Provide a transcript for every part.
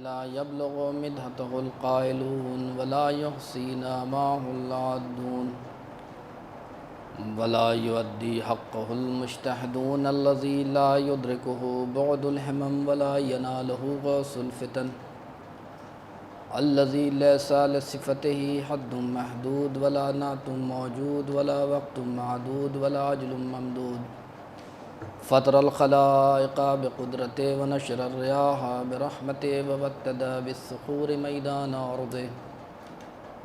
لا يبلغ مدحته القائلون ولا يحصي نعماه العادون ولا يؤدي حقه المجتهدون الذي لا يدركه بعد الهمم ولا يناله غوث الفتن الذي ليس لصفته حد محدود ولا نعت موجود ولا وقت معدود ولا أجل ممدود فطر الخلائق بقدرته ونشر الرياح برحمته وابتدى بالصخور ميدان أرضه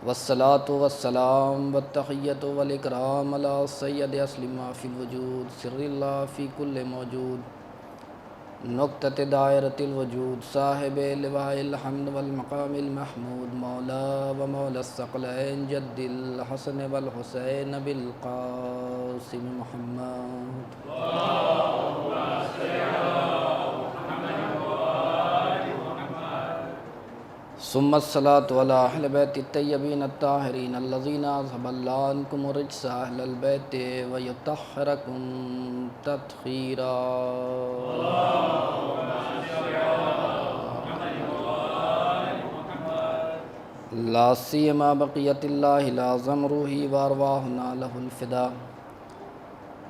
والصلاة والسلام والتحية والإكرام على سيد أصل ما في الوجود سر الله في كل موجود نقطة دائرة الوجود صاحب لواء الحمد والمقام المحمود مولا ومولى الثقلين جد الحسن والحسين بالقاسم محمد ثم الصلاة على أهل بيت الطيبين الطاهرين الذين أذهب الله عنكم الرجس أهل البيت ويطهركم تطهيرا لا سيما بقية الله الأعظم روحي وأرواحنا له الفداء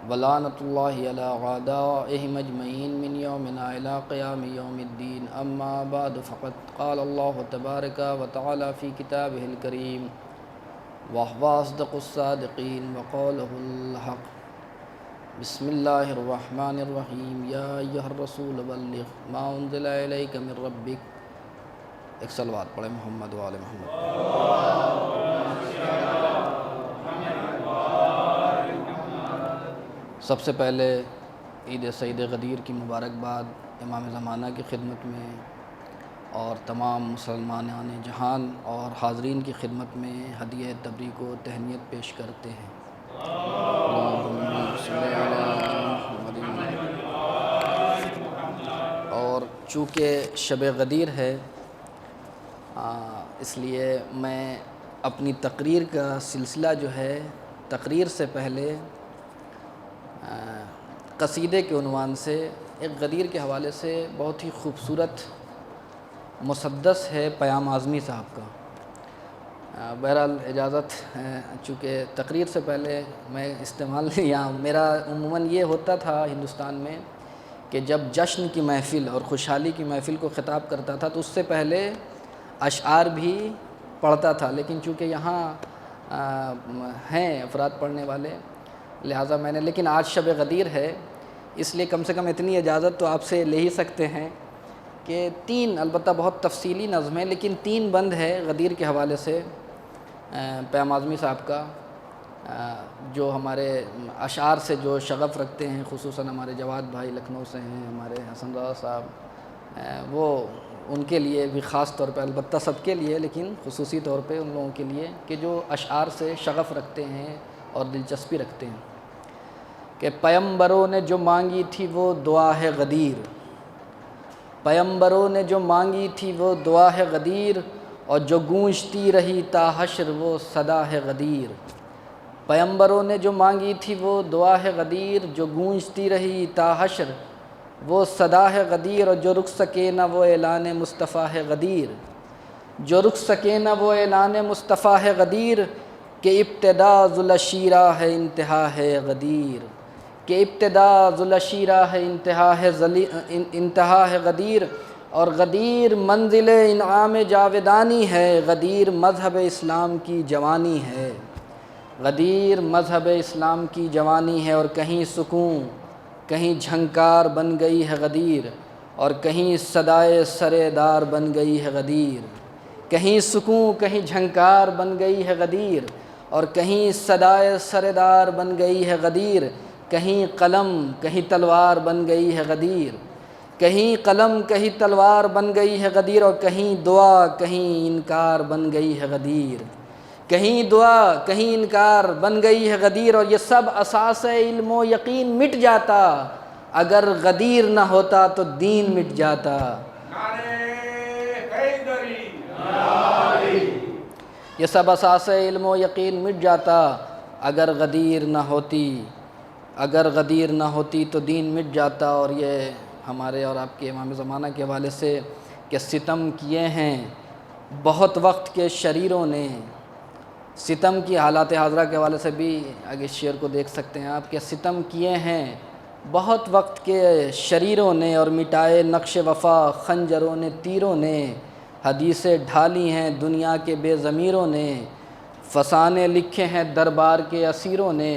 ولعنة الله على أعدائهم أجمعين من يومنا إلى قيام يوم الدين أما بعد فقد قال الله تبارك وتعالى في كتابه الكريم وهو أصدق الصادقين وقوله الحق بسم الله الرحمن الرحيم يا أيها الرسول بلغ ما أنزل إليك من ربك ایک صلوات پڑھیں محمد و آل محمد۔ سب سے پہلے عید سعید غدیر کی مبارکباد امام زمانہ کی خدمت میں اور تمام مسلمانان جہان اور حاضرین کی خدمت میں ہدیہ تبریک و تہنیت پیش کرتے ہیں۔ اور چونکہ شب غدیر ہے اس لیے میں اپنی تقریر کا سلسلہ جو ہے تقریر سے پہلے قصیدے کے عنوان سے ایک غدیر کے حوالے سے بہت ہی خوبصورت مسدس ہے پیام اعظمی صاحب کا۔ بہرحال اجازت چونکہ تقریر سے پہلے میں استعمال یہاں میرا عموماً یہ ہوتا تھا ہندوستان میں کہ جب جشن کی محفل اور خوشحالی کی محفل کو خطاب کرتا تھا تو اس سے پہلے اشعار بھی پڑھتا تھا، لیکن چونکہ یہاں ہیں افراد پڑھنے والے لہٰذا میں نے لیکن آج شب غدیر ہے اس لیے کم سے کم اتنی اجازت تو آپ سے لے ہی سکتے ہیں کہ تین البتہ بہت تفصیلی نظم ہے لیکن تین بند ہے غدیر کے حوالے سے پیام اعظمی صاحب کا جو ہمارے اشعار سے جو شغف رکھتے ہیں، خصوصاً ہمارے جواد بھائی لکھنؤ سے ہیں، ہمارے حسن رضا صاحب وہ ان کے لیے بھی خاص طور پہ البتہ سب کے لیے لیکن خصوصی طور پہ ان لوگوں کے لیے کہ جو اشعار سے شغف رکھتے ہیں اور دلچسپی رکھتے ہیں کہ پیمبروں نے جو مانگی تھی وہ دعا ہے غدیر، پیمبروں نے جو مانگی تھی وہ دعا ہے غدیر اور جو گونجتی رہی تا حشر وہ صدا ہے غدیر، پیمبروں نے جو مانگی تھی وہ دعا ہے غدیر جو گونجتی رہی تا حشر وہ صدا ہے غدیر اور جو رک سکے نہ وہ اعلان مصطفیٰ ہے غدیر، جو رک سکے نہ وہ اعلان مصطفیٰ ہے غدیر کہ ابتدا ذوالشیرہ ہے انتہا ہے غدیر، کہ ابتدا ذوالشیرہ ہے انتہا ہے غدیر اور غدیر منزل انعام جاودانی ہے، غدیر مذہب اسلام کی جوانی ہے، غدیر مذہب اسلام کی جوانی ہے اور کہیں سکون کہیں جھنکار بن گئی ہے غدیر اور کہیں صدائے سرے دار بن گئی ہے غدیر، کہیں سکون کہیں جھنکار بن گئی ہے غدیر اور کہیں صدائے سرے دار بن گئی ہے غدیر، کہیں قلم کہیں تلوار بن گئی ہے غدیر، کہیں قلم کہیں تلوار بن گئی ہے غدیر اور کہیں دعا کہیں انکار بن گئی ہے غدیر، کہیں دعا کہیں انکار بن گئی ہے غدیر اور یہ سب اساس علم و یقین مٹ جاتا اگر غدیر نہ ہوتا تو دین مٹ جاتا۔ یہ سب اساس علم و یقین مٹ جاتا اگر غدیر نہ ہوتی، اگر غدیر نہ ہوتی تو دین مٹ جاتا۔ اور یہ ہمارے اور آپ کے امام زمانہ کے حوالے سے کہ کہ ستم کیے ہیں بہت وقت کے شریروں نے. ستم کی حالات حاضرہ کے حوالے سے بھی آگے شعر کو دیکھ سکتے ہیں آپ کہ ستم کیے ہیں بہت وقت کے شریروں نے اور مٹائے نقش وفا خنجروں نے تیروں نے. حدیثیں ڈھالی ہیں دنیا کے بے ضمیروں نے. فسانے لکھے ہیں دربار کے اسیروں نے.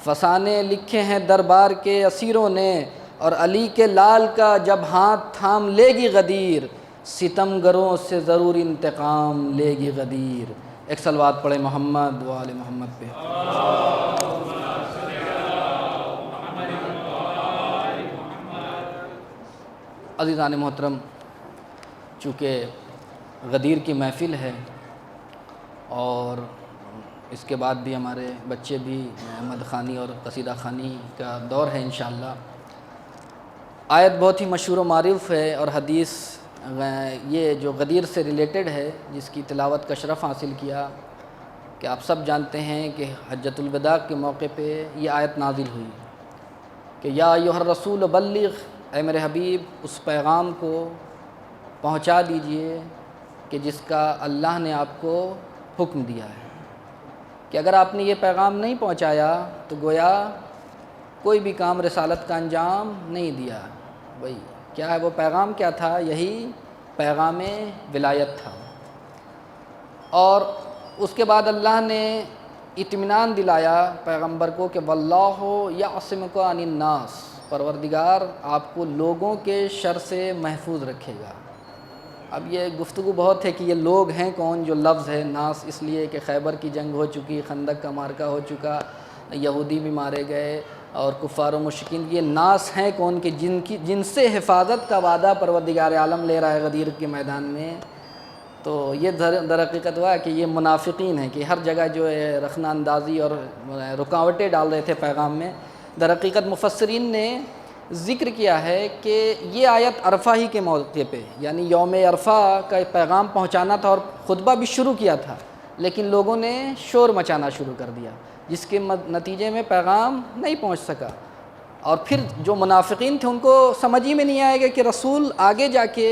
فسانے لکھے ہیں دربار کے اسیروں نے. اور علی کے لال کا جب ہاتھ تھام لے گی غدیر ستم گروں سے ضرور انتقام لے گی غدیر. ایک صلوات پڑھے محمد و آل محمد پہ. عزیزان محترم، چونکہ غدیر کی محفل ہے اور اس کے بعد بھی ہمارے بچے بھی احمد خوانی اور قصیدہ خوانی کا دور ہے انشاءاللہ. آیت بہت ہی مشہور و معروف ہے اور حدیث یہ جو غدیر سے ریلیٹڈ ہے جس کی تلاوت کا شرف حاصل کیا کہ آپ سب جانتے ہیں کہ حجۃ الوداع کے موقع پہ یہ آیت نازل ہوئی کہ یا ایھا الرسول بلغ، اے میرے حبیب اس پیغام کو پہنچا دیجئے کہ جس کا اللہ نے آپ کو حکم دیا ہے. کہ اگر آپ نے یہ پیغام نہیں پہنچایا تو گویا کوئی بھی کام رسالت کا انجام نہیں دیا. بھئی کیا ہے وہ پیغام کیا تھا؟ یہی پیغام ولایت تھا. اور اس کے بعد اللہ نے اطمینان دلایا پیغمبر کو کہ واللہ یعصمک عن الناس، پروردگار آپ کو لوگوں کے شر سے محفوظ رکھے گا. اب یہ گفتگو بہت ہے کہ یہ لوگ ہیں کون. جو لفظ ہے ناس اس لیے کہ خیبر کی جنگ ہو چکی، خندق کا معرکہ ہو چکا، یہودی بھی مارے گئے اور کفار و مشرکین. یہ ناس ہیں کون کہ جن سے حفاظت کا وعدہ پروردگار عالم لے رہا ہے غدیر کے میدان میں. تو یہ در حقیقت ہوا کہ یہ منافقین ہیں کہ ہر جگہ جو ہے رخنہ اندازی اور رکاوٹیں ڈال رہے تھے پیغام میں. در حقیقت مفسرین نے ذکر کیا ہے کہ یہ آیت عرفہ ہی کے موقع پہ یعنی یوم عرفہ کا پیغام پہنچانا تھا اور خطبہ بھی شروع کیا تھا، لیکن لوگوں نے شور مچانا شروع کر دیا جس کے نتیجے میں پیغام نہیں پہنچ سکا. اور پھر جو منافقین تھے ان کو سمجھ ہی میں نہیں آئے گا کہ رسول آگے جا کے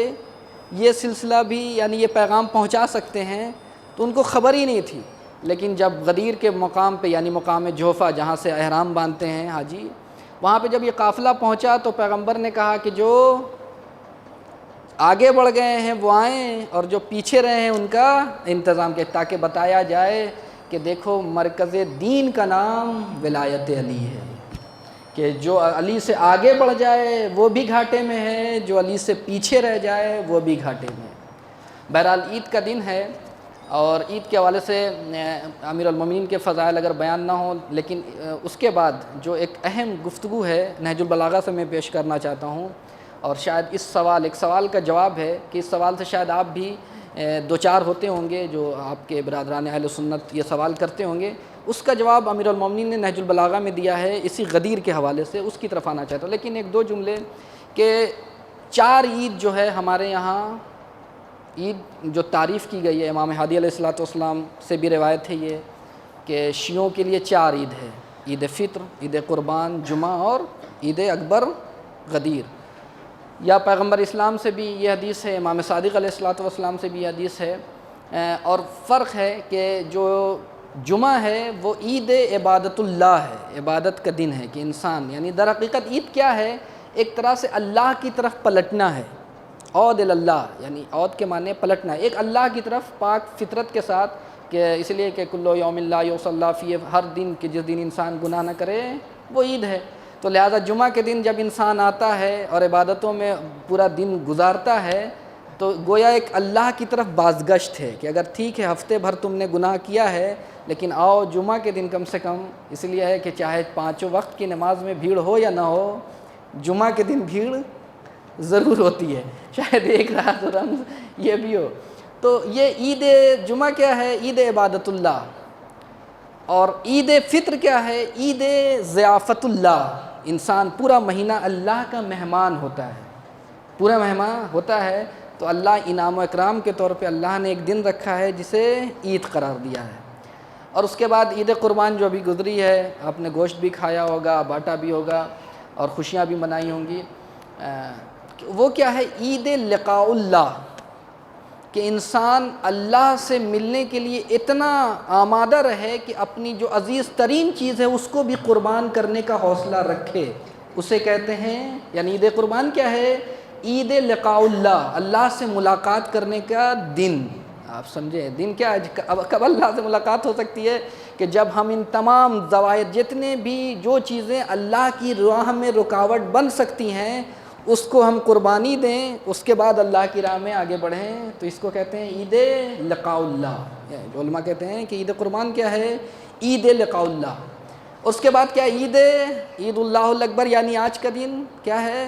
یہ سلسلہ بھی یعنی یہ پیغام پہنچا سکتے ہیں، تو ان کو خبر ہی نہیں تھی. لیکن جب غدیر کے مقام پہ یعنی مقام جوفہ جہاں سے احرام باندھتے ہیں حاجی، وہاں پہ جب یہ قافلہ پہنچا تو پیغمبر نے کہا کہ جو آگے بڑھ گئے ہیں وہ آئیں اور جو پیچھے رہے ہیں ان کا انتظام کیا، تاکہ بتایا جائے کہ دیکھو مرکز دین کا نام ولایت علی ہے. کہ جو علی سے آگے بڑھ جائے وہ بھی گھاٹے میں ہے، جو علی سے پیچھے رہ جائے وہ بھی گھاٹے میں. بہرحال عید کا دن ہے اور عید کے حوالے سے امیر المومنین کے فضائل اگر بیان نہ ہوں، لیکن اس کے بعد جو ایک اہم گفتگو ہے نہج البلاغہ سے میں پیش کرنا چاہتا ہوں. اور شاید اس ایک سوال کا جواب ہے کہ اس سوال سے شاید آپ بھی دوچار ہوتے ہوں گے، جو آپ کے برادران اہل سنت یہ سوال کرتے ہوں گے. اس کا جواب امیر المومنین نے نہج البلاغہ میں دیا ہے اسی غدیر کے حوالے سے، اس کی طرف آنا چاہتا ہوں. لیکن ایک دو جملے کہ 4 عید جو ہے ہمارے یہاں عید جو تعریف کی گئی ہے امام ہادی علیہ السلام سے بھی روایت ہے یہ کہ شیعوں کے لیے 4 عید ہے: عید فطر، عید قربان، جمعہ اور عید اکبر غدیر. یا پیغمبر اسلام سے بھی یہ حدیث ہے، امام صادق علیہ السلام سے بھی یہ حدیث ہے. اور فرق ہے کہ جو جمعہ ہے وہ عید عبادت اللہ ہے، عبادت کا دن ہے کہ انسان یعنی در حقیقت عید کیا ہے؟ ایک طرح سے اللہ کی طرف پلٹنا ہے. عود اللہ یعنی عود کے معنی پلٹنا ہے، ایک اللہ کی طرف پاک فطرت کے ساتھ، کہ اس لیے کہ کل یوم لا یصلی فیہ، ہر دن کہ جس دن انسان گناہ نہ کرے وہ عید ہے. تو لہذا جمعہ کے دن جب انسان آتا ہے اور عبادتوں میں پورا دن گزارتا ہے تو گویا ایک اللہ کی طرف بازگشت ہے کہ اگر ٹھیک ہے ہفتے بھر تم نے گناہ کیا ہے لیکن آؤ جمعہ کے دن کم سے کم، اس لیے ہے کہ چاہے 5 وقت کی نماز میں بھیڑ ہو یا نہ ہو، جمعہ کے دن بھیڑ ضرور ہوتی ہے، شاید ایک رات رمض یہ بھی ہو. تو یہ عید جمعہ کیا ہے؟ عید عبادت اللہ. اور عید فطر کیا ہے؟ عید ضیافت اللہ. انسان پورا مہینہ اللہ کا مہمان ہوتا ہے، پورا مہمان ہوتا ہے. تو اللہ انعام و اکرام کے طور پہ اللہ نے ایک دن رکھا ہے جسے عید قرار دیا ہے. اور اس کے بعد عید قربان جو ابھی گزری ہے، آپ نے گوشت بھی کھایا ہوگا، بانٹا بھی ہوگا اور خوشیاں بھی منائی ہوں گی. وہ کیا ہے؟ عید لقاء اللہ، کہ انسان اللہ سے ملنے کے لیے اتنا آمادہ رہے کہ اپنی جو عزیز ترین چیز ہے اس کو بھی قربان کرنے کا حوصلہ رکھے، اسے کہتے ہیں، یعنی عید قربان کیا ہے؟ عید لقاء اللہ، اللہ سے ملاقات کرنے کا دن۔ آپ سمجھیں دن کیا ہے؟ کب اللہ سے ملاقات ہو سکتی ہے؟ کہ جب ہم ان تمام زوائد، جتنے بھی جو چیزیں اللہ کی راہ میں رکاوٹ بن سکتی ہیں، اس کو ہم قربانی دیں، اس کے بعد اللہ کی راہ میں آگے بڑھیں، تو اس کو کہتے ہیں عید لقاء اللہ۔ علماء کہتے ہیں کہ عید قربان کیا ہے؟ عید لقاء اللہ۔ اس کے بعد کیا عید اللہ الاکبر، یعنی آج کا دن کیا ہے؟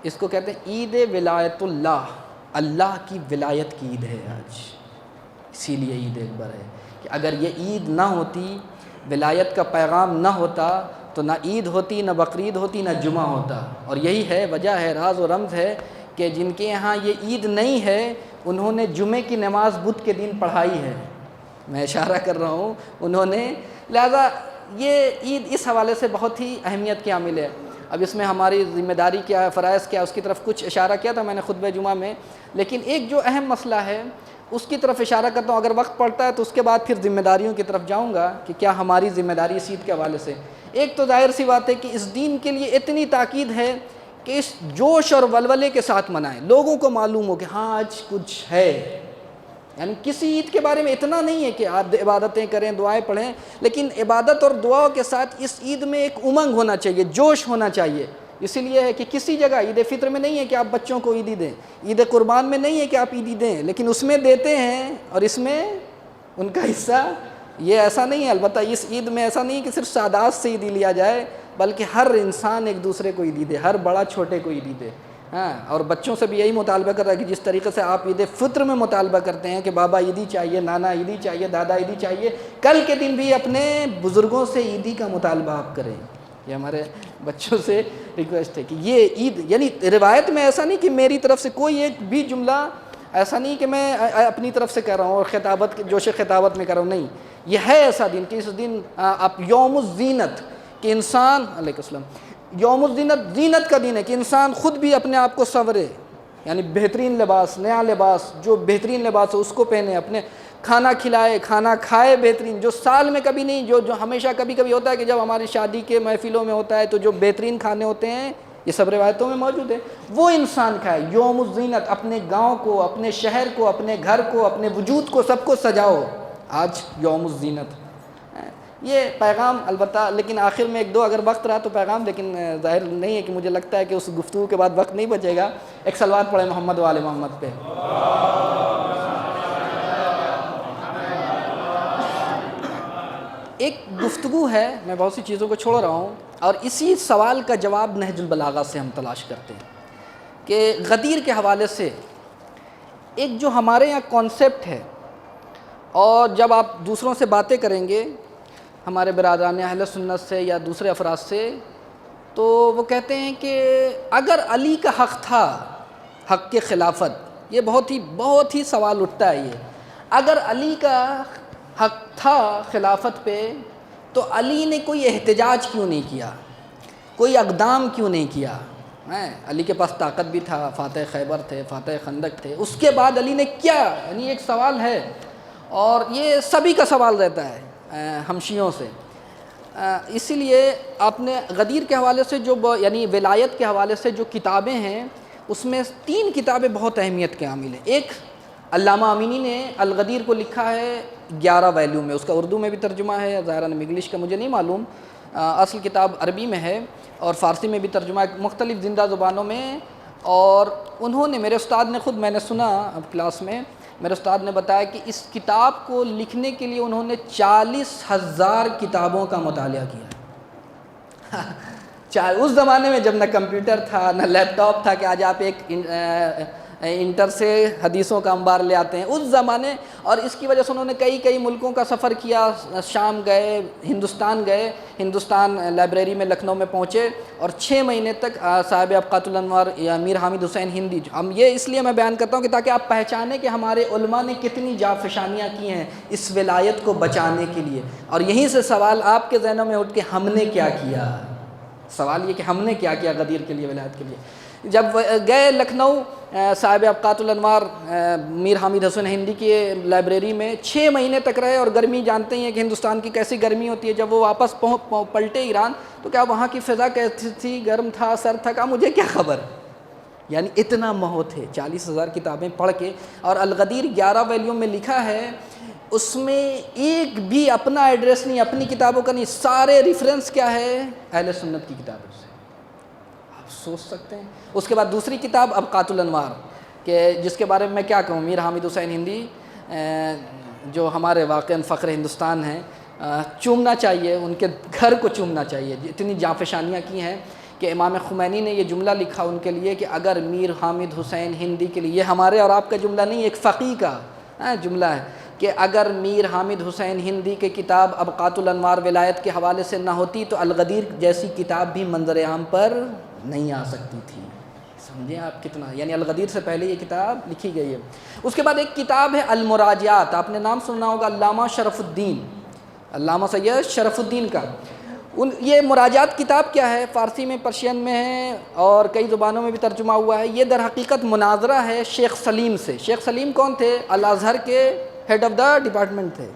اس کو کہتے ہیں عید ولایت اللہ، اللہ کی ولایت کی عید ہے آج، اسی لیے عید اکبر ہے۔ کہ اگر یہ عید نہ ہوتی، ولایت کا پیغام نہ ہوتا، تو نہ عید ہوتی، نہ بقرعید ہوتی، نہ جمعہ ہوتا۔ اور یہی ہے، وجہ ہے، راز و رمز ہے کہ جن کے یہاں یہ عید نہیں ہے، انہوں نے جمعے کی نماز بدھ کے دن پڑھائی ہے، میں اشارہ کر رہا ہوں انہوں نے، لہذا یہ عید اس حوالے سے بہت ہی اہمیت کی حامل ہے۔ اب اس میں ہماری ذمہ داری کیا ہے، فرائض کیا ہے، اس کی طرف کچھ اشارہ کیا تھا میں نے خطبہ جمعہ میں، لیکن ایک جو اہم مسئلہ ہے اس کی طرف اشارہ کرتا ہوں، اگر وقت پڑتا ہے تو اس کے بعد پھر ذمہ داریوں کی طرف جاؤں گا کہ کیا ہماری ذمہ داری اس عید کے حوالے سے۔ ایک تو ظاہر سی بات ہے کہ اس دین کے لیے اتنی تاکید ہے کہ اس جوش اور ولولے کے ساتھ منائیں، لوگوں کو معلوم ہو کہ ہاں آج کچھ ہے۔ یعنی کسی عید کے بارے میں اتنا نہیں ہے کہ آپ عبادتیں کریں، دعائیں پڑھیں، لیکن عبادت اور دعاؤں کے ساتھ اس عید میں ایک امنگ ہونا چاہیے، جوش ہونا چاہیے۔ اسی لیے ہے کہ کسی جگہ عید فطر میں نہیں ہے کہ آپ بچوں کو عیدی دیں، عید قربان میں نہیں ہے کہ آپ عیدی دیں، لیکن اس میں دیتے ہیں، اور اس میں ان کا حصہ یہ ایسا نہیں ہے۔ البتہ اس عید میں ایسا نہیں ہے کہ صرف سادات سے عیدی لیا جائے، بلکہ ہر انسان ایک دوسرے کو عیدی دے، ہر بڑا چھوٹے کو عیدی دے۔ ہاں، اور بچوں سے بھی یہی مطالبہ کر رہا ہے کہ جس طریقے سے آپ عید فطر میں مطالبہ کرتے ہیں کہ بابا عیدی چاہیے، نانا عیدی چاہیے، دادا عیدی چاہیے، کل کے دن بھی اپنے بزرگوں سے عیدی کا مطالبہ آپ کریں۔ یہ ہمارے بچوں سے ریکویسٹ ہے کہ یہ عید، یعنی روایت میں ایسا نہیں کہ میری طرف سے کوئی ایک بھی جملہ ایسا نہیں کہ میں اپنی طرف سے کہہ رہا ہوں اور خطابت، جوش خطابت میں کہہ رہا ہوں، نہیں، یہ ہے ایسا دن کہ اس دن آپ یوم الزینت، کہ انسان، علیہ السلام، یوم الزینت زینت کا دن ہے کہ انسان خود بھی اپنے آپ کو سنورے، یعنی بہترین لباس، نیا لباس، جو بہترین لباس ہو اس کو پہنے، اپنے کھانا کھلائے، کھانا کھائے بہترین، جو سال میں کبھی نہیں، جو ہمیشہ کبھی کبھی ہوتا ہے کہ جب ہماری شادی کے محفلوں میں ہوتا ہے تو جو بہترین کھانے ہوتے ہیں، یہ سب روایتوں میں موجود ہے، وہ انسان کھائے۔ یوم الزینت، اپنے گاؤں کو، اپنے شہر کو، اپنے گھر کو، اپنے وجود کو، سب کو سجاؤ، آج یوم الزینت۔ یہ پیغام البتہ، لیکن آخر میں ایک دو اگر وقت رہا تو پیغام، لیکن ظاہر نہیں ہے کہ مجھے لگتا ہے کہ اس گفتگو کے بعد وقت نہیں بچے گا۔ ایک صلوات پڑھیں محمد و آل محمد پہ۔ ایک گفتگو ہے، میں بہت سی چیزوں کو چھوڑ رہا ہوں، اور اسی سوال کا جواب نہج البلاغہ سے ہم تلاش کرتے ہیں کہ غدیر کے حوالے سے ایک جو ہمارے یہاں کانسیپٹ ہے، اور جب آپ دوسروں سے باتیں کریں گے، ہمارے برادران اہل سنت سے یا دوسرے افراد سے، تو وہ کہتے ہیں کہ اگر علی کا حق تھا، حق کے خلافت، یہ بہت ہی سوال اٹھتا ہے یہ، اگر علی کا حق تھا خلافت پہ تو علی نے کوئی احتجاج کیوں نہیں کیا، کوئی اقدام کیوں نہیں کیا؟ علی کے پاس طاقت بھی تھا، فاتح خیبر تھے، فاتح خندق تھے، اس کے بعد علی نے کیا؟ یعنی ایک سوال ہے، اور یہ سبھی کا سوال رہتا ہے ہمشیوں سے۔ اسی لیے آپ نے غدیر کے حوالے سے جو، یعنی ولایت کے حوالے سے جو کتابیں ہیں، اس میں 3 کتابیں بہت اہمیت کے حامل ہیں۔ ایک علامہ امینی نے الغدیر کو لکھا ہے 11 ویلیوم میں، اس کا اردو میں بھی ترجمہ ہے، ظاہراً انگلش کا مجھے نہیں معلوم، اصل کتاب عربی میں ہے اور فارسی میں بھی ترجمہ ہے، مختلف زندہ زبانوں میں۔ اور انہوں نے، میرے استاد نے خود، میں نے سنا اب کلاس میں، میرے استاد نے بتایا کہ اس کتاب کو لکھنے کے لیے انہوں نے 40,000 کتابوں کا مطالعہ کیا۔ اس زمانے میں جب نہ کمپیوٹر تھا، نہ لیپ ٹاپ تھا کہ آج آپ ایک انٹر سے حدیثوں کا انبار لے آتے ہیں، اس زمانے، اور اس کی وجہ سے انہوں نے کئی ملکوں کا سفر کیا، شام گئے، ہندوستان گئے، ہندوستان لائبریری میں لکھنؤ میں پہنچے، اور 6 مہینے تک صاحب ابقات الانوار یا میر حامد حسین ہندی، ہم یہ اس لیے میں بیان کرتا ہوں کہ تاکہ آپ پہچانیں کہ ہمارے علماء نے کتنی جافشانیاں کی ہیں اس ولایت کو بچانے کے لیے، اور یہیں سے سوال آپ کے ذہنوں میں اٹھ کے ہم نے کیا کیا، سوال یہ کہ ہم نے کیا کیا غدیر کے لیے، ولایت کے لیے۔ جب گئے لکھنؤ صاحب ابقات الانوار میر حامد حسین ہندی کی لائبریری میں 6 مہینے تک رہے، اور گرمی جانتے ہیں کہ ہندوستان کی کیسی گرمی ہوتی ہے۔ جب وہ واپس پلٹے ایران تو کیا وہاں کی فضا کیسی تھی، گرم تھا، سرد تھا، کہا مجھے کیا خبر، یعنی اتنا موہ تھے 40,000 کتابیں پڑھ کے۔ اور الغدیر 11 والیوم میں لکھا ہے، اس میں ایک بھی اپنا ایڈریس نہیں، اپنی کتابوں کا نہیں، سارے ریفرنس کیا ہے، اہل سنت کی کتابوں سے۔ آپ سوچ سکتے ہیں۔ اس کے بعد دوسری کتاب ابقات الانوار، کہ جس کے بارے میں کیا کہوں، میر حامد حسین ہندی جو ہمارے واقعاً فخر ہندوستان ہیں، چومنا چاہیے، ان کے گھر کو چومنا چاہیے۔ اتنی جانفشانیاں کی ہیں کہ امام خمینی نے یہ جملہ لکھا ان کے لیے کہ اگر میر حامد حسین ہندی کے لیے، یہ ہمارے اور آپ کا جملہ نہیں، ایک فقیہ کا جملہ ہے، کہ اگر میر حامد حسین ہندی کی کتاب ابقات الانوار ولایت کے حوالے سے نہ ہوتی تو الغدیر جیسی کتاب بھی منظر عام پر نہیں آ سکتی تھی۔ سمجھیں آپ کتنا، یعنی الغدیر سے پہلے یہ کتاب لکھی گئی ہے۔ اس کے بعد ایک کتاب ہے المراجعات، آپ نے نام سنا ہوگا علامہ شرف الدین، علامہ سید شرف الدین کا۔ یہ مراجعات کتاب کیا ہے، فارسی میں، پرشین میں ہے، اور کئی زبانوں میں بھی ترجمہ ہوا ہے۔ یہ در حقیقت مناظرہ ہے شیخ سلیم سے۔ شیخ سلیم کون تھے؟ الازہر کے ہیڈ آف دا ڈپارٹمنٹ تھے،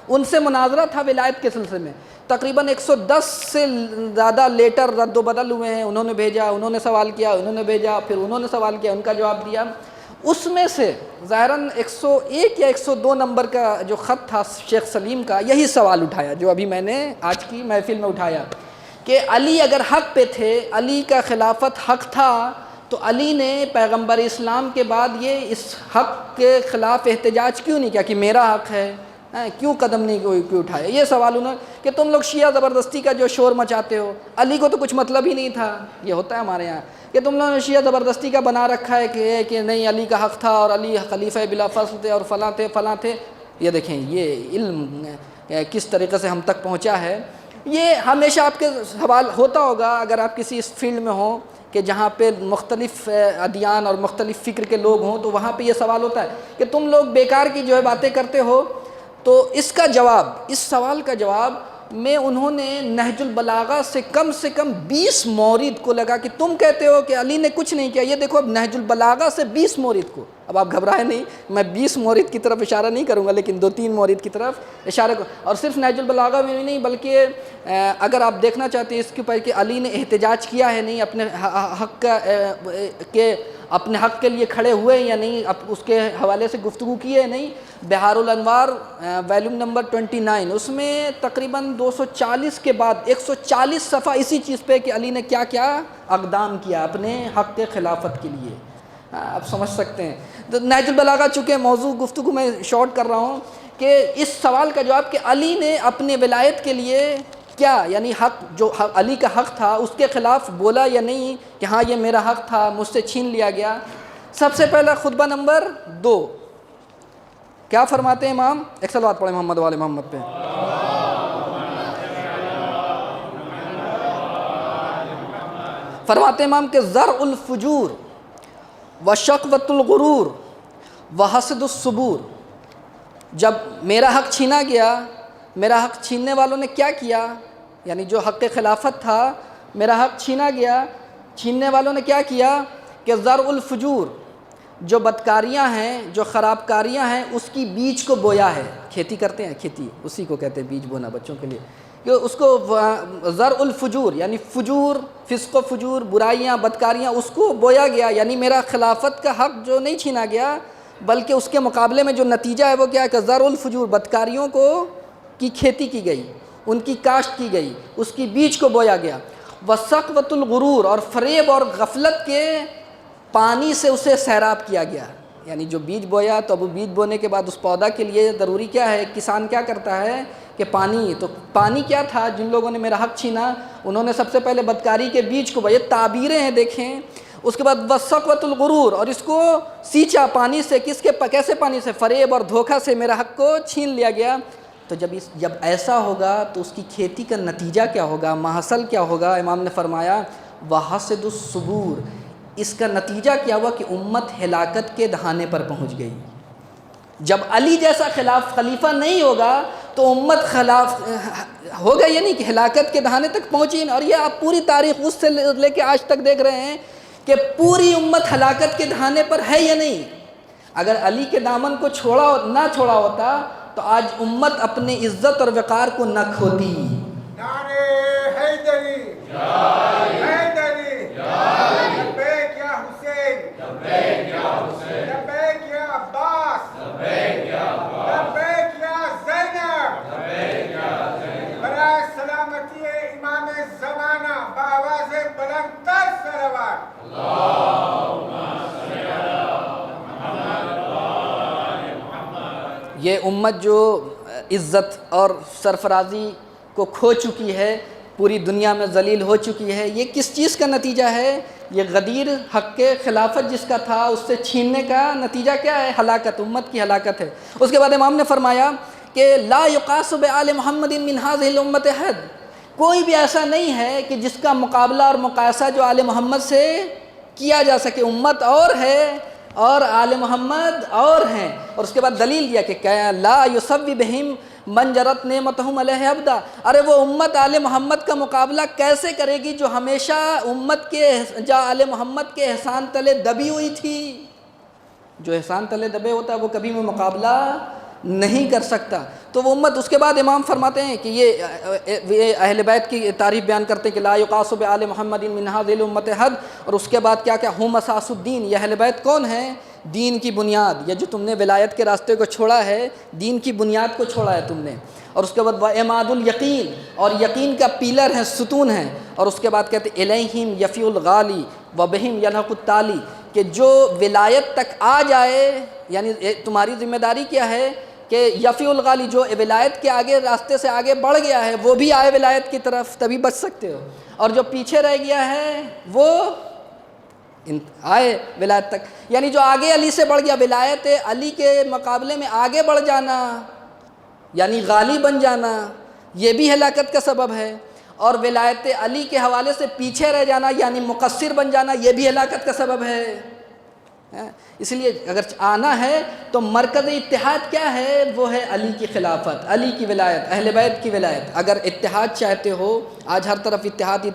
ان سے مناظرہ تھا ولایت کے سلسلے میں۔ تقریباً 110 سے زیادہ لیٹر رد و بدل ہوئے ہیں، انہوں نے بھیجا، انہوں نے سوال کیا، انہوں نے بھیجا، پھر انہوں نے سوال کیا، ان کا جواب دیا۔ اس میں سے ظاہراً 101 یا 102 نمبر کا جو خط تھا شیخ سلیم کا، یہی سوال اٹھایا جو ابھی میں نے آج کی محفل میں اٹھایا، کہ علی اگر حق پہ تھے، علی کا خلافت حق تھا، تو علی نے پیغمبر اسلام کے بعد یہ اس حق کے خلاف احتجاج کیوں نہیں کیا کہ میرا حق ہے، کیوں قدم نہیں کیوں اٹھایا؟ یہ سوال انہوں کہ تم لوگ شیعہ زبردستی کا جو شور مچاتے ہو، علی کو تو کچھ مطلب ہی نہیں تھا۔ یہ ہوتا ہے ہمارے یہاں کہ تم لوگوں نے شیعہ زبردستی کا بنا رکھا ہے کہ نہیں علی کا حق تھا اور علی خلیفہ بلا فصل تھے اور فلاں تھے فلاں تھے۔ یہ دیکھیں یہ علم کس طریقے سے ہم تک پہنچا ہے۔ یہ ہمیشہ آپ کے سوال ہوتا ہوگا اگر آپ کسی اس فیلڈ میں ہوں کہ جہاں پہ مختلف ادیان اور مختلف فکر کے لوگ ہوں، تو وہاں پہ یہ سوال ہوتا ہے کہ تم لوگ بیکار کی جو ہے باتیں کرتے ہو۔ تو اس کا جواب، اس سوال کا جواب میں انہوں نے نہج البلاغہ سے کم 20 مورد کو لگا کہ تم کہتے ہو کہ علی نے کچھ نہیں کیا، یہ دیکھو اب نہج البلاغہ سے 20 مورد کو، اب آپ گھبرائیں نہیں، میں 20 مورد کی طرف اشارہ نہیں کروں گا، لیکن 2-3 مورد کی طرف اشارہ کروں، اور صرف نہج البلاغہ میں نہیں بلکہ اگر آپ دیکھنا چاہتے ہیں اس کے اوپر کہ علی نے احتجاج کیا ہے نہیں، اپنے حق کا کہ اپنے حق کے لیے کھڑے ہوئے یا نہیں، اس کے حوالے سے گفتگو کی ہے نہیں، بہار الانوار ویلیوم نمبر 29، اس میں تقریباً 240 کے بعد 140 صفحہ اسی چیز پہ کہ علی نے کیا کیا اقدام کیا اپنے حق کے خلافت کے لیے۔ آپ سمجھ سکتے ہیں۔ تو نہج البلاغہ چونکہ موضوع گفتگو میں شارٹ کر رہا ہوں کہ اس سوال کا جواب کہ علی نے اپنے ولایت کے لیے کیا، یعنی حق جو علی کا حق تھا اس کے خلاف بولا یا نہیں کہ ہاں یہ میرا حق تھا مجھ سے چھین لیا گیا۔ سب سے پہلا خطبہ نمبر 2 کیا فرماتے ہیں امام؟ ایک صلوات پڑھیں محمد والے محمد پہ۔ فرماتے ہیں امام کہ زرع الفجور وشقوۃ الغرور وحسد الصبور، جب میرا حق چھینا گیا، میرا حق چھیننے والوں نے کیا کیا، یعنی جو حق خلافت تھا میرا حق چھینا گیا، چھیننے والوں نے کیا کیا کہ زرع الفجور، جو بدکاریاں ہیں، جو خراب کاریاں ہیں، اس کی بیج کو بویا ہے۔ کھیتی کرتے ہیں، کھیتی اسی کو کہتے ہیں بیج بونا بچوں کے لیے، کہ اس کو زرع الفجور یعنی فجور، فسق و فجور، برائیاں، بدکاریاں، اس کو بویا گیا، یعنی میرا خلافت کا حق جو نہیں چھینا گیا بلکہ اس کے مقابلے میں جو نتیجہ ہے وہ کیا ہے کہ زرع الفجور، بدکاریوں کی کھیتی کی گئی، ان کی کاشت کی گئی، اس کی بیج کو بویا گیا۔ وسقوۃ الغرور، اور فریب اور غفلت کے پانی سے اسے سیراب کیا گیا، یعنی جو بیج بویا تو اب بیج بونے کے بعد اس پودا کے لیے ضروری کیا ہے، کسان کیا کرتا ہے کہ پانی، تو پانی کیا تھا جن لوگوں نے میرا حق چھینا، انہوں نے سب سے پہلے بدکاری کے بیج کو بویا، تعبیریں ہیں دیکھیں۔ اس کے بعد وسقوۃ الغرور، اور اس کو سینچا پانی سے، کیسے پانی سے، فریب اور دھوکہ سے میرا حق کو چھین لیا گیا۔ تو جب ایسا ہوگا تو اس کی کھیتی کا نتیجہ کیا ہوگا، محصل کیا ہوگا؟ امام نے فرمایا وحسد الصبور، اس کا نتیجہ کیا ہوا کہ امت ہلاکت کے دہانے پر پہنچ گئی۔ جب علی جیسا خلیفہ نہیں ہوگا تو امت خلاف ہوگا، یہ نہیں کہ ہلاکت کے دہانے تک پہنچی، اور یہ آپ پوری تاریخ اس سے لے کے آج تک دیکھ رہے ہیں کہ پوری امت ہلاکت کے دہانے پر ہے یا نہیں؟ اگر علی کے دامن کو نہ چھوڑا ہوتا تو آج امت اپنے عزت اور وقار کو نہ کھوتی۔ نعرے حیدری، حیدری، لبیک یا حسین، لبیک یا عباس، لبیک یا زینب، برائے سلامتی امام زمانہ بآواز بلند تر صلوات۔ یہ امت جو عزت اور سرفرازی کو کھو چکی ہے، پوری دنیا میں ذلیل ہو چکی ہے، یہ کس چیز کا نتیجہ ہے؟ یہ غدیر حق کے خلافت جس کا تھا اس سے چھیننے کا نتیجہ کیا ہے؟ ہلاکت، امت کی ہلاکت ہے۔ اس کے بعد امام نے فرمایا کہ لا یقاس بآل محمد من هذه الامت احد، کوئی بھی ایسا نہیں ہے کہ جس کا مقابلہ اور مقایسہ جو آل محمد سے کیا جا سکے۔ امت اور ہے اور آل محمد اور ہیں۔ اور اس کے بعد دلیل دیا کہ لا یسوی بہم من جرت نعمتہم علیہ ابدا، ارے وہ امت آل محمد کا مقابلہ کیسے کرے گی جو ہمیشہ آل محمد کے احسان تلے دبی ہوئی تھی؟ جو احسان تلے دبے ہوتا ہے وہ کبھی بھی مقابلہ نہیں کر سکتا۔ تو وہ امت، اس کے بعد امام فرماتے ہیں کہ یہ اہل بیت کی تعریف بیان کرتے ہیں کہ لا یقاس بآل محمد من هذه الامت احد، اور اس کے بعد کیا ہم اساس الدین، یہ اہل بیت کون ہیں؟ دین کی بنیاد، یہ جو تم نے ولایت کے راستے کو چھوڑا ہے، دین کی بنیاد کو چھوڑا ہے تم نے۔ اور اس کے بعد وَعِمَادُ الْيَقِین، اور یقین کا پیلر ہیں، ستون ہیں۔ اور اس کے بعد کہتے ہیں الیہم یفی الغالی وبہم یلحق التالی، کہ جو ولایت تک آ جائے، یعنی تمہاری ذمہ داری کیا ہے کہ یفی الغالی، جو ولایت کے آگے راستے سے آگے بڑھ گیا ہے وہ بھی آئے ولایت کی طرف، تبھی بچ سکتے ہو، اور جو پیچھے رہ گیا ہے وہ آئے ولایت تک، یعنی جو آگے علی سے بڑھ گیا، ولایت علی کے مقابلے میں آگے بڑھ جانا یعنی غالی بن جانا، یہ بھی ہلاکت کا سبب ہے، اور ولایت علی کے حوالے سے پیچھے رہ جانا یعنی مقصر بن جانا، یہ بھی ہلاکت کا سبب ہے۔ اس لیے اگر آنا ہے تو مرکز اتحاد کیا ہے؟ وہ ہے علی کی خلافت، علی کی ولایت، اہل بیت کی ولایت۔ اگر اتحاد چاہتے ہو، آج ہر طرف اتحاد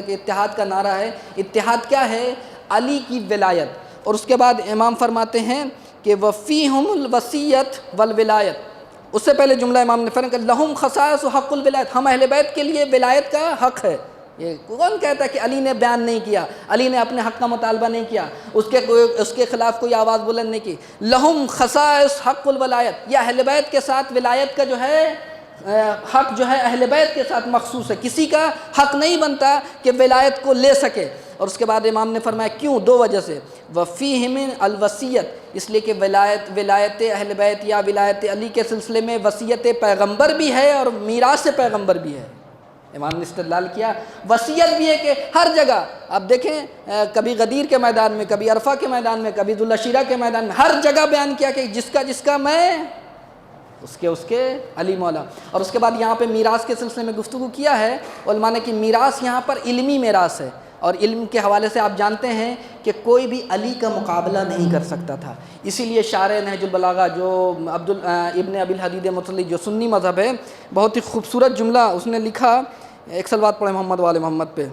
اتحاد کا نعرہ ہے، اتحاد کیا ہے؟ علی کی ولایت۔ اور اس کے بعد امام فرماتے ہیں کہ وفیہم الوصیت والولایت، اس سے پہلے جملہ امام نے فرمایا کہ لہم خصائص حق الولایت، ہم اہل بیت کے لیے ولایت کا حق ہے۔ یہ کون کہتا ہے کہ علی نے بیان نہیں کیا، علی نے اپنے حق کا مطالبہ نہیں کیا، اس کے خلاف کوئی آواز بلند نہیں کی؟ لہم خصائص حق الولایت، یہ اہل بیت کے ساتھ ولایت کا جو ہے حق جو ہے اہل بیت کے ساتھ مخصوص ہے، کسی کا حق نہیں بنتا کہ ولایت کو لے سکے۔ اور اس کے بعد امام نے فرمایا کیوں؟ دو وجہ سے، وفیہم الوصیت، اس لیے کہ ولایت اہل بیت یا ولایت علی کے سلسلے میں وصیت پیغمبر بھی ہے اور میراث پیغمبر بھی ہے۔ امام نے استدلال کیا، وصیت بھی ہے کہ ہر جگہ آپ دیکھیں، کبھی غدیر کے میدان میں، کبھی عرفہ کے میدان میں، کبھی ذوالعشیرہ کے میدان میں، ہر جگہ بیان کیا کہ جس کا میں اس کے علی مولا۔ اور اس کے بعد یہاں پہ میراث کے سلسلے میں گفتگو کیا ہے علماء نے کہ میراث یہاں پر علمی میراث ہے، اور علم کے حوالے سے آپ جانتے ہیں کہ کوئی بھی علی کا مقابلہ نہیں کر سکتا تھا۔ اسی لیے شارح نہج البلاغہ جو ابن ابی الحدید مطلع جو سنی مذہب ہے، بہت ہی خوبصورت جملہ اس نے لکھا، ایک صلوات پڑھیں محمد وآل محمد پہ۔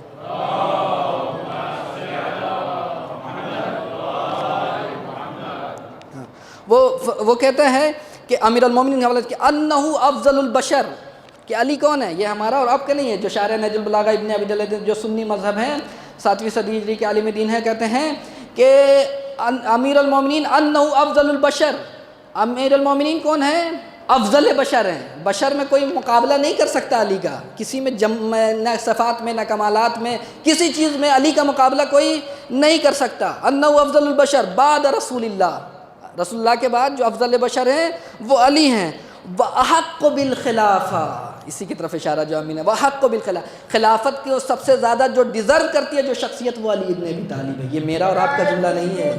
وہ کہتے ہیں کہ امیر المومنین حوالہ کہ انہو افضل البشر، کہ علی کون ہے؟ یہ ہمارا اور آپ کا نہیں ہے، جو شارح نہج البلاغہ ابن ابی الحدید جو سنی مذہب ہیں، 7ویں صدی ہجری کے عالم دین ہیں، کہتے ہیں کہ امیر المومنین انہو افضل البشر، امیر المومنین کون ہیں؟ افضل بشر ہیں، بشر میں کوئی مقابلہ نہیں کر سکتا علی کا، کسی میں نہ صفات میں، نہ کمالات میں، کسی چیز میں علی کا مقابلہ کوئی نہیں کر سکتا۔ انہو افضل البشر بعد رسول اللہ، رسول اللہ کے بعد جو افضل بشر ہیں وہ علی ہیں۔ وَأَحَقُّ بِالْخِلَافَةِ، اسی کی طرف اشارہ جو امین ہے، وَأَحَقُّ بِالْخِلَافَةِ، خلافت کی سب سے زیادہ جو ڈیزرو کرتی ہے جو شخصیت، وہ علی ابن ابی طالب ہے۔ یہ میرا اور آپ کا جملہ نہیں ہے۔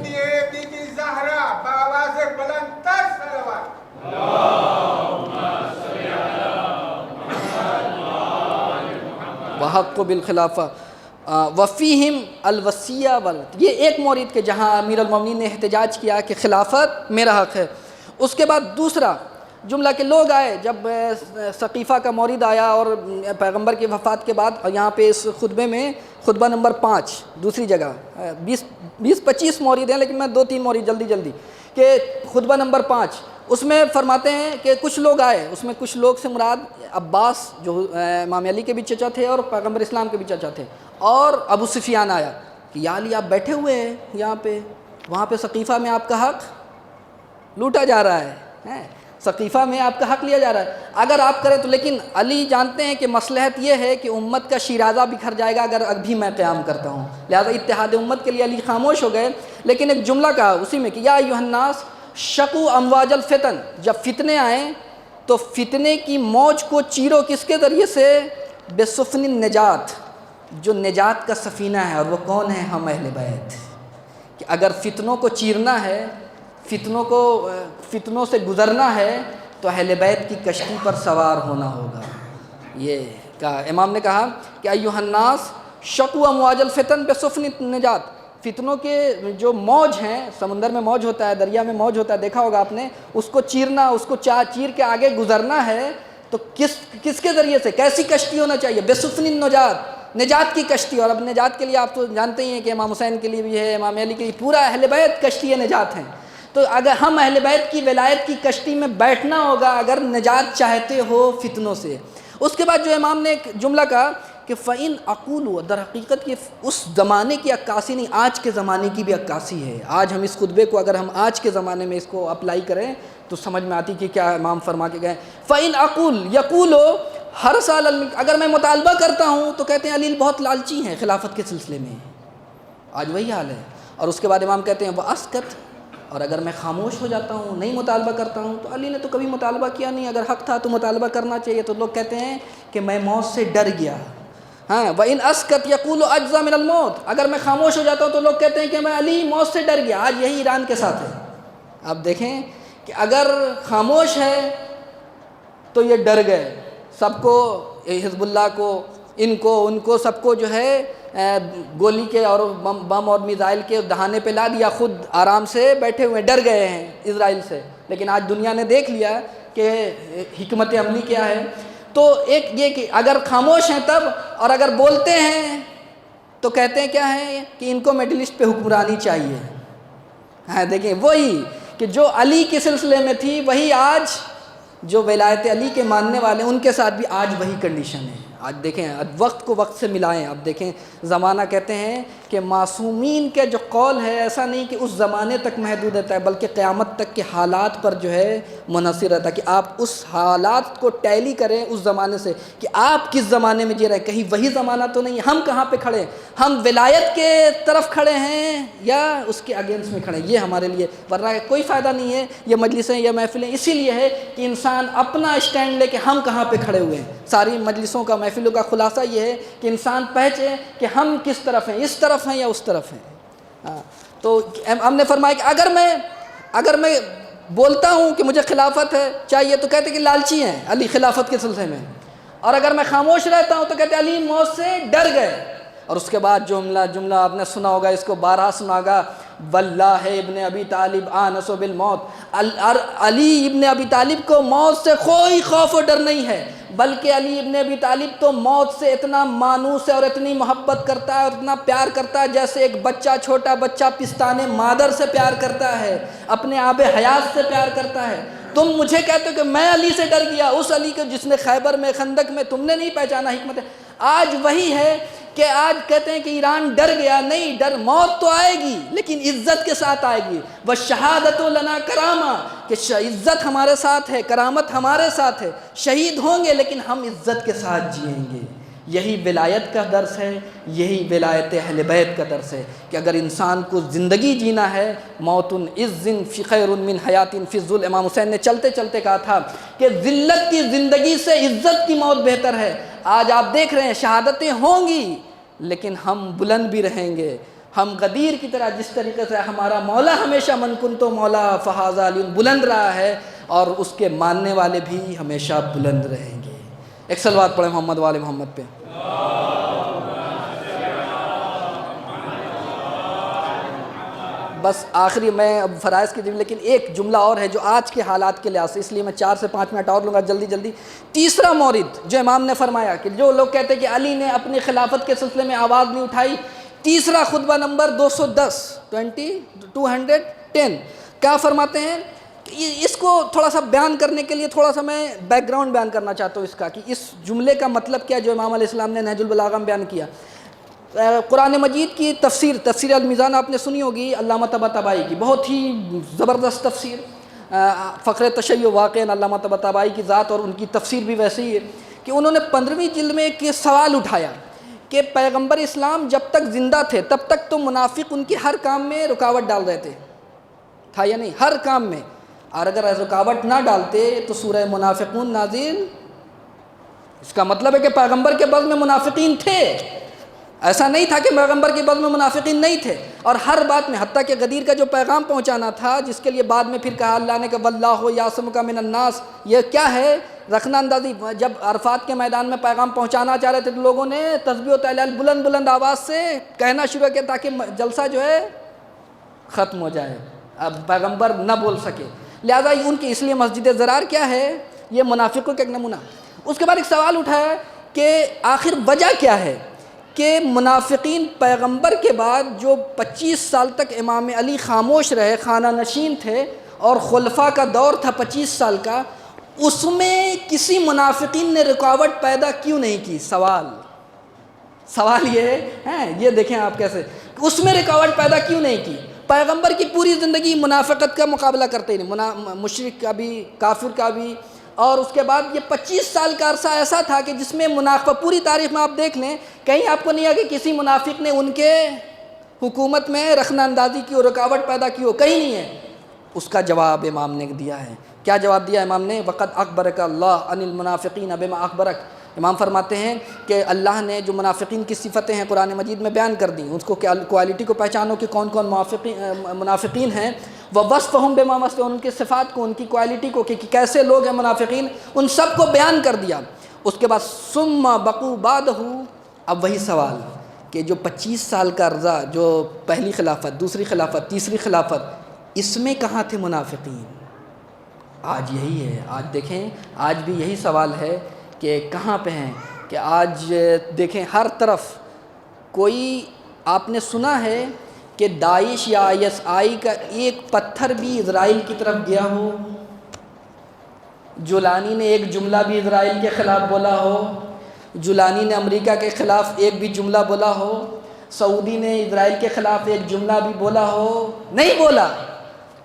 بی بی زہرا بآواز بلند تر صلوات۔ وَحَقُّ بِالْخِلَافَةِ وَفِيهِمْ الْوَصِیَّۃُ وَالْوَلَایَۃُ، یہ ایک مورد کے جہاں امیر المومنین نے احتجاج کیا کہ خلافت میرا حق ہے۔ اس کے بعد دوسرا جملہ کہ لوگ آئے جب ثقیفہ کا مورد آیا اور پیغمبر کی وفات کے بعد، یہاں پہ اس خطبے میں خطبہ نمبر 5 دوسری جگہ 20-25 مورد ہیں لیکن میں 2-3 مورد جلدی کہ خطبہ نمبر 5 اس میں فرماتے ہیں کہ کچھ لوگ آئے، اس میں کچھ لوگ سے مراد عباس جو امام علی کے بھی چچا تھے اور پیغمبر اسلام کے بھی چچا تھے، اور ابو سفیان آیا کہ یا علی آپ بیٹھے ہوئے ہیں یہاں پہ، وہاں پہ ثقیفہ میں آپ کا حق لوٹا جا رہا ہے، ثقیفہ میں آپ کا حق لیا جا رہا ہے، اگر آپ کریں تو۔ لیکن علی جانتے ہیں کہ مصلحت یہ ہے کہ امت کا شیرازہ بکھر جائے گا اگر ابھی میں قیام کرتا ہوں، لہذا اتحاد امت کے لیے علی خاموش ہو گئے۔ لیکن ایک جملہ کہا اسی میں کہ یا ایھا الناس شقوا امواج الفتن، جب فتنے آئیں تو فتنے کی موج کو چیرو کس کے ذریعے سے؟ بسفن النجات، جو نجات کا سفینہ ہے، اور وہ کون ہے؟ ہم اہل بیت۔ کہ اگر فتنوں کو چیرنا ہے، فتنوں سے گزرنا ہے تو اہل بیت کی کشتی پر سوار ہونا ہوگا۔ یہ کہا امام نے کہا کہ ایھا الناس شقوا امواج الفتن بسفن النجات، فتنوں کے جو موج ہیں، سمندر میں موج ہوتا ہے، دریا میں موج ہوتا ہے، دیکھا ہوگا آپ نے، اس کو چیرنا، اس کو چیر کے آگے گزرنا ہے تو کس کے ذریعے سے؟ کیسی کشتی ہونا چاہیے؟ بسفن النجات، نجات کی کشتی۔ اور اب نجات کے لیے آپ تو جانتے ہی ہیں کہ امام حسین کے لیے بھی ہے، امام علی کے لیے، پورا اہل بیت کشتی نجات ہیں۔ تو اگر ہم اہل بیت کی ولایت کی کشتی میں بیٹھنا ہوگا اگر نجات چاہتے ہو فتنوں سے۔ اس کے بعد جو امام نے ایک جملہ کہا کہ فَإِنْ أَقُولُ، در حقیقت یہ اس زمانے کی عکاسی نہیں، آج کے زمانے کی بھی عکاسی ہے۔ آج ہم اس خطبے کو اگر ہم آج کے زمانے میں اس کو اپلائی کریں تو سمجھ میں آتی کہ کیا امام فرما کے گئے۔ فَإِنْ أَقُولُ يَقُولُ، ہر سال اگر میں مطالبہ کرتا ہوں تو کہتے ہیں علی بہت لالچی ہیں خلافت کے سلسلے میں، آج وہی حال ہے۔ اور اس کے بعد امام کہتے ہیں وَأَسْكَتْ، اور اگر میں خاموش ہو جاتا ہوں، نہیں مطالبہ کرتا ہوں، تو علی نے تو کبھی مطالبہ کیا نہیں، اگر حق تھا تو مطالبہ کرنا چاہیے، تو لوگ کہتے ہیں کہ میں موت سے ڈر گیا۔ ہاں وَإِنْ أَسْكَتْ يَقُولُ أَجْزَى مِنَ الْمَوْتِ، اگر میں خاموش ہو جاتا ہوں تو لوگ کہتے ہیں کہ میں علی موت سے ڈر گیا۔ آج یہی ایران کے ساتھ ہے۔ آپ دیکھیں کہ اگر خاموش ہے تو یہ ڈر گئے، سب کو، حزب اللہ کو، ان کو سب کو جو ہے گولی کے اور بم اور میزائل کے دہانے پہ لا دیا، خود آرام سے بیٹھے ہوئے ڈر گئے ہیں اسرائیل سے۔ لیکن آج دنیا نے دیکھ لیا کہ حکمت عملی کیا ہے۔ تو ایک یہ کہ اگر خاموش ہیں تب، اور اگر بولتے ہیں تو کہتے ہیں کیا ہے کہ ان کو مڈل ایسٹ پہ حکمرانی چاہیے۔ ہاں دیکھیں وہی کہ جو علی کے سلسلے میں تھی وہی آج جو ولایت علی کے ماننے والے ان کے ساتھ بھی آج وہی کنڈیشن ہے۔ آج دیکھیں وقت کو وقت سے ملائیں۔ اب دیکھیں زمانہ کہتے ہیں کہ معصومین کے جو قول ہے ایسا نہیں کہ اس زمانے تک محدود رہتا ہے، بلکہ قیامت تک کے حالات پر جو ہے منحصر رہتا ہے، کہ آپ اس حالات کو ٹیلی کریں اس زمانے سے کہ آپ کس زمانے میں جی رہے ہیں، کہیں وہی زمانہ تو نہیں ہے، ہم کہاں پہ کھڑے ہیں، ہم ولایت کے طرف کھڑے ہیں یا اس کے اگینسٹ میں کھڑے ہیں، یہ ہمارے لیے، ورنہ کوئی فائدہ نہیں ہے یہ مجلسیں یا محفلیں اسی لیے ہے کہ انسان اپنا اسٹینڈ لے کے ہم کہاں پہ کھڑے ہوئے ہیں۔ ساری مجلسوں کا، محفلوں کا خلاصہ یہ ہے کہ انسان پہچے کہ ہم کس طرف ہیں، اس طرف ہیں یا اس طرف ہیں۔ تو ہم نے فرمایا کہ اگر میں بولتا ہوں کہ مجھے خلافت ہے چاہیے تو کہتے کہ لالچی ہیں علی خلافت کے سلسلے میں، اور اگر میں خاموش رہتا ہوں تو کہتے علی موت سے ڈر گئے۔ اور اس کے بعد جملہ آپ نے سنا ہوگا، اس کو بارہا سنا ہوگا، واللہ ابن ابی طالب آنس بالموت، علی ابن ابی طالب کو موت سے کوئی خوف و ڈر نہیں ہے، بلکہ علی ابن ابی طالب تو موت سے اتنا مانوس ہے اور اتنی محبت کرتا ہے اور اتنا پیار کرتا ہے جیسے ایک بچہ، چھوٹا بچہ پستان مادر سے پیار کرتا ہے، اپنے آب حیات سے پیار کرتا ہے۔ تم مجھے کہتے ہو کہ میں علی سے ڈر گیا، اس علی کو جس نے خیبر میں، خندق میں، تم نے نہیں پہچانا حکمت ہے۔ آج وہی ہے کہ آج کہتے ہیں کہ ایران ڈر گیا، نہیں، ڈر موت تو آئے گی لیکن عزت کے ساتھ آئے گی۔ وَالشَّهَادَةُ لَنَا کرامہ، کہ عزت ہمارے ساتھ ہے، کرامت ہمارے ساتھ ہے، شہید ہوں گے لیکن ہم عزت کے ساتھ جئیں گے۔ یہی ولایت کا درس ہے، یہی ولایت اہل بیت کا درس ہے کہ اگر انسان کو زندگی جینا ہے، موت عز خیر من حیات فی الذل، امام حسین نے چلتے چلتے کہا تھا کہ ذلت کی زندگی سے عزت کی موت بہتر ہے۔ آج آپ دیکھ رہے ہیں شہادتیں ہوں گی لیکن ہم بلند بھی رہیں گے، ہم غدیر کی طرح، جس طریقے سے ہمارا مولا ہمیشہ من کنتو مولا فہذا علی بلند رہا ہے، اور اس کے ماننے والے بھی ہمیشہ بلند رہیں گے۔ ایک صلوات پڑھیں محمد وآل محمد پہ۔ بس آخری میں اب فرائض کی لیکن ایک جملہ اور ہے جو آج کے حالات کے لحاظ سے، اس لیے میں 4 سے 5 منٹ اور لوں گا جلدی جلدی۔ تیسرا مورد جو امام نے فرمایا کہ جو لوگ کہتے ہیں کہ علی نے اپنی خلافت کے سلسلے میں آواز نہیں اٹھائی، تیسرا خطبہ نمبر 210 کیا فرماتے ہیں؟ اس کو تھوڑا سا بیان کرنے کے لیے تھوڑا سا میں بیک گراؤنڈ بیان کرنا چاہتا ہوں اس کا، کہ اس جملے کا مطلب کیا جو امام علیہ السلام نے نہج البلاغہ میں بیان کیا۔ قرآن مجید کی تفسیر المیزان آپ نے سنی ہوگی علامہ طباطبائی کی، بہت ہی زبردست تفسیر، فخر تشیع واقعاً علامہ طباطبائی کی ذات اور ان کی تفسیر بھی ویسے ہی ہے کہ انہوں نے 15ویں جلد میں ایک سوال اٹھایا کہ پیغمبر اسلام جب تک زندہ تھے تب تک تو منافق ان کے ہر کام میں رکاوٹ ڈال رہے تھا یا نہیں؟ ہر کام میں، اور اگر رکاوٹ نہ ڈالتے تو سورہ منافقون نازل، اس کا مطلب ہے کہ پیغمبر کے بعد میں منافقین تھے، ایسا نہیں تھا کہ پیغمبر کے بعد میں منافقین نہیں تھے، اور ہر بات میں، حتیٰ کہ غدیر کا جو پیغام پہنچانا تھا جس کے لیے بعد میں پھر کہا اللہ نے کہ واللہ یعصمک من الناس، یہ کیا ہے؟ رخنہ اندازی۔ جب عرفات کے میدان میں پیغام پہنچانا چاہ رہے تھے تو لوگوں نے تسبیح و تہلیل بلند بلند آواز سے کہنا شروع کیا تاکہ جلسہ جو ہے ختم ہو جائے، اب پیغمبر نہ بول سکے، لہٰذا ان کی اس لیے مسجد ضرار کیا ہے؟ یہ منافقوں کا ایک نمونہ۔ اس کے بعد ایک سوال اٹھایا کہ آخر وجہ کیا ہے کہ منافقین پیغمبر کے بعد جو 25 سال تک امام علی خاموش رہے، خانہ نشین تھے، اور خلفاء کا دور تھا 25 سال کا، اس میں کسی منافقین نے رکاوٹ پیدا کیوں نہیں کی؟ سوال یہ ہے، یہ دیکھیں آپ کیسے اس میں رکاوٹ پیدا کیوں نہیں کی؟ پیغمبر کی پوری زندگی منافقت کا مقابلہ کرتے ہی نہیں، مشرک کا بھی، کافر کا بھی، اور اس کے بعد یہ 25 سال کا عرصہ ایسا تھا کہ جس میں منافق، پوری تاریخ میں آپ دیکھ لیں کہیں آپ کو نہیں آگے کسی منافق نے ان کے حکومت میں رخنہ اندازی کی ہو، رکاوٹ پیدا کی ہو، کہیں نہیں ہے۔ اس کا جواب امام نے دیا ہے۔ کیا جواب دیا امام نے؟ وَقَدْ أَخْبَرَكَ اللَّهُ عَنِ الْمُنَافِقِينَ بِمَا أَخْبَرَكَ، امام فرماتے ہیں کہ اللہ نے جو منافقین کی صفتیں ہیں قرآن مجید میں بیان کر دیں، اس کو کوالٹی کو پہچانو کہ کون کون منافقین ہیں، وَوَصْفَهُمْ بِمَا وَصْفَ، ان کی صفات کو، ان کی کوالٹی کو کہ کیسے لوگ ہیں منافقین، ان سب کو بیان کر دیا۔ اس کے بعد ثُمَّ بَقُوا بَعْدَهُ، اب وہی سوال کہ جو 25 سال کا عرصہ، جو پہلی خلافت، دوسری خلافت، تیسری خلافت، اس میں کہاں تھے منافقین؟ آج یہی ہے، آج دیکھیں آج بھی یہی سوال ہے کہ کہاں پہ ہیں، کہ آج دیکھیں ہر طرف کوئی، آپ نے سنا ہے کہ داعش یا ISI کا ایک پتھر بھی اسرائیل کی طرف گیا ہو؟ جولانی نے ایک جملہ بھی اسرائیل کے خلاف بولا ہو؟ جولانی نے امریکہ کے خلاف ایک بھی جملہ بولا ہو؟ سعودی نے اسرائیل کے خلاف ایک جملہ بھی بولا ہو؟ نہیں بولا۔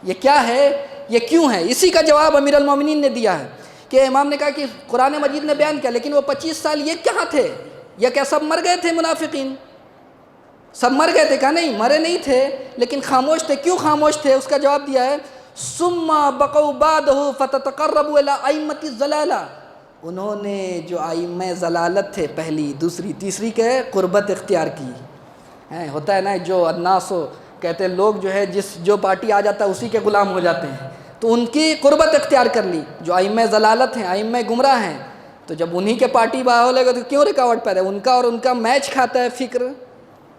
یہ کیا ہے؟ یہ کیوں ہے؟ اسی کا جواب امیر المومنین نے دیا ہے کہ امام نے کہا کہ قرآن مجید نے بیان کیا، لیکن وہ 25 سال یہ کہاں تھے؟ یہ کیا سب مر گئے تھے منافقین؟ سب مر گئے تھے؟ کہا نہیں، مرے نہیں تھے، لیکن خاموش تھے۔ کیوں خاموش تھے؟ اس کا جواب دیا ہے ثُمَّ بَقَوْا بَعْدَهُ فَتَتَقَرَّبُوا إِلَىٰ أَئِمَّةِ الضَّلَالَةِ، انہوں نے جو ائمہ ضلالت تھے، پہلی دوسری تیسری کے قربت اختیار کی۔ ہوتا ہے نا، جو الناس کہتے ہیں لوگ جو ہے جو پارٹی آ جاتا ہے اسی کے غلام ہو جاتے ہیں، تو ان کی قربت اختیار کر لی۔ جو ائمہ ضلالت ہیں، ائمہ گمراہ ہیں، تو جب انہی کے پارٹی باہر لگے تو کیوں رکاوٹ پیدا ہے؟ ان کا اور ان کا میچ کھاتا ہے فکر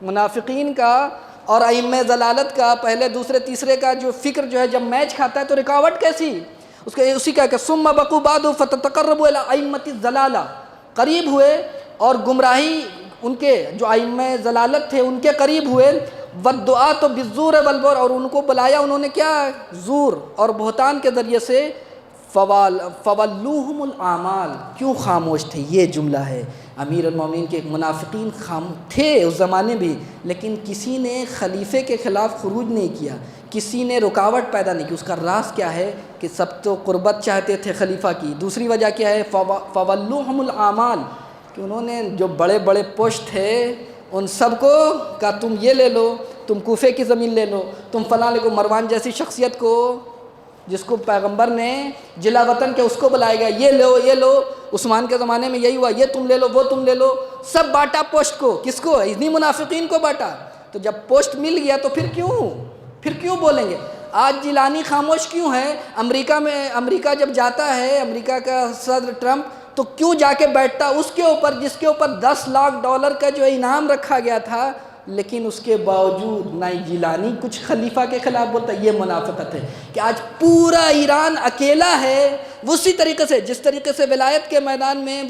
منافقین کا اور ائمہ ضلالت کا، پہلے دوسرے تیسرے کا جو فکر جو ہے جب میچ کھاتا ہے تو رکاوٹ کیسی؟ اسی کا کہ ثُمَّ بَقُوا بَعْدَهُ فَتَتَقَرَّبُوا إِلَىٰ أَئِمَّةِ الضَّلَالَةِ، قریب ہوئے اور گمراہی ان کے جو ائمہ ضلالت تھے ان کے قریب ہوئے، وَالدُّعَاةُ بِالزُّورِ وَالْبُهْتَانِ، اور ان کو بلایا انہوں نے کیا؟ زور اور بہتان کے ذریعے سے۔ فَوَلُّوهُمُ الْأَعْمَالَ، کیوں خاموش تھے؟ یہ جملہ ہے امیر المومنین کے۔ منافقین تھے اس زمانے بھی، لیکن کسی نے خلیفے کے خلاف خروج نہیں کیا، کسی نے رکاوٹ پیدا نہیں کی۔ اس کا راز کیا ہے کہ سب تو قربت چاہتے تھے خلیفہ کی۔ دوسری وجہ کیا ہے؟ فَوَلُّوهُمُ الْأَعْمَالَ، کہ انہوں نے جو بڑے بڑے پوسٹ تھے ان سب کو کہا تم یہ لے لو، تم کوفے کی زمین لے لو، تم فلاں لے لو۔ مروان جیسی شخصیت کو، جس کو پیغمبر نے جلا وطن کے، اس کو بلایا گیا، یہ لو یہ لو۔ عثمان کے زمانے میں یہی ہوا، یہ تم لے لو وہ تم لے لو، سب بانٹا پوسٹ کو۔ کس کو؟ اتنی منافقین کو بانٹا۔ تو جب پوسٹ مل گیا تو پھر کیوں بولیں گے؟ آج جیلانی خاموش کیوں ہے؟ امریکہ جب جاتا ہے، امریکہ کا صدر ٹرمپ، تو کیوں جا کے بیٹھتا اس کے اوپر جس کے اوپر $10 لاکھ کا جو انعام رکھا گیا تھا؟ لیکن اس کے باوجود نائی جیلانی کچھ خلیفہ کے خلاف بولتا ہے. یہ منافقت ہے کہ آج پورا ایران اکیلا ہے. اسی طریقے سے جس طریقے سے ولایت کے میدان میں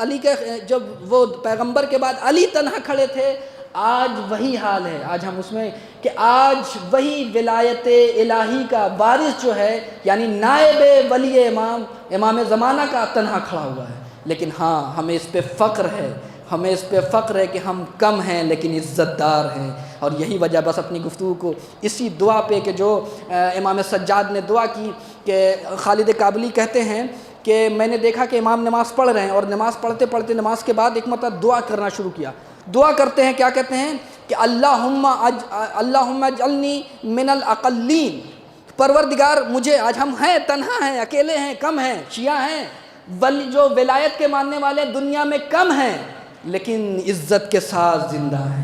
علی کے جب وہ پیغمبر کے بعد علی تنہا کھڑے تھے، آج وہی حال ہے. آج ہم اس میں کہ آج وہی ولایت الہی کا وارث جو ہے، یعنی نائب ولی امام زمانہ کا تنہا کھڑا ہوا ہے. لیکن ہاں ہمیں اس پہ فخر ہے، ہمیں اس پہ فخر ہے کہ ہم کم ہیں لیکن عزت دار ہیں. اور یہی وجہ بس اپنی گفتگو کو اسی دعا پہ کہ جو امام سجاد نے دعا کی کہ خالد کابلی کہتے ہیں کہ میں نے دیکھا کہ امام نماز پڑھ رہے ہیں اور نماز پڑھتے پڑھتے نماز کے بعد ایک مرتبہ دعا کرنا شروع کیا. دعا کرتے ہیں، کیا کہتے ہیں کہ اللہم اجعلنی من الاقلین. پروردگار مجھے، آج ہم ہیں تنہا ہیں، اکیلے ہیں، کم ہیں، شیعہ ہیں، جو ولایت کے ماننے والے دنیا میں کم ہیں لیکن عزت کے ساتھ زندہ ہیں.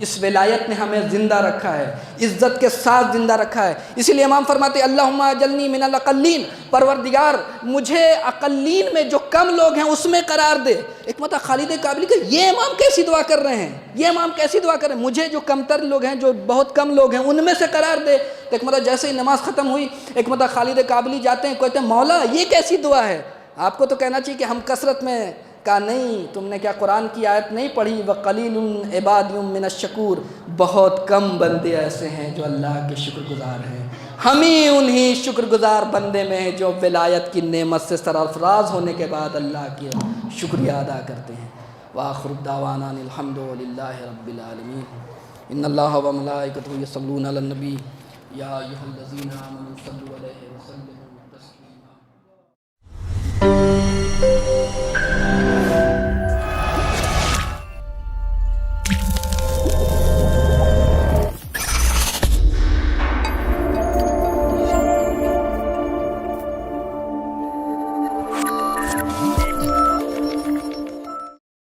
اس ولایت نے ہمیں زندہ رکھا ہے، عزت کے ساتھ زندہ رکھا ہے. اسی لیے امام فرماتے ہیں اللہم اجعلنی من الاقلین، پروردگار مجھے اقلین میں جو کم لوگ ہیں اس میں قرار دے. ایک مطلب خالد کابلی کہ یہ امام کیسی دعا کر رہے ہیں، یہ امام کیسی دعا کر رہے ہیں، مجھے جو کمتر لوگ ہیں، جو بہت کم لوگ ہیں، ان میں سے قرار دے. تو ایک مطلب جیسے ہی نماز ختم ہوئی، ایک مطلب خالد کابلی جاتے ہیں، کہتے ہیں مولا یہ کیسی دعا ہے. آپ کو تو کہنا چاہیے کہ ہم کثرت میں، کہا نہیں، تم نے کیا قرآن کی آیت نہیں پڑھی وَقَلِيلٌ عِبَادٌ مِّنَ الشَّكُورِ. بہت کم بندے ایسے ہیں جو اللہ کے شکر گزار ہیں. ہم ہی انہی شکر گزار بندے میں ہیں جو ولایت کی نعمت سے سرفراز ہونے کے بعد اللہ کے شکریہ ادا کرتے ہیں. وآخر دعوانا الحمد للہ رب العالمین. ان اللہ وملائکتہ یصلون علی النبی یا ایھا الذین آمنوا صلوا علیہ وسلم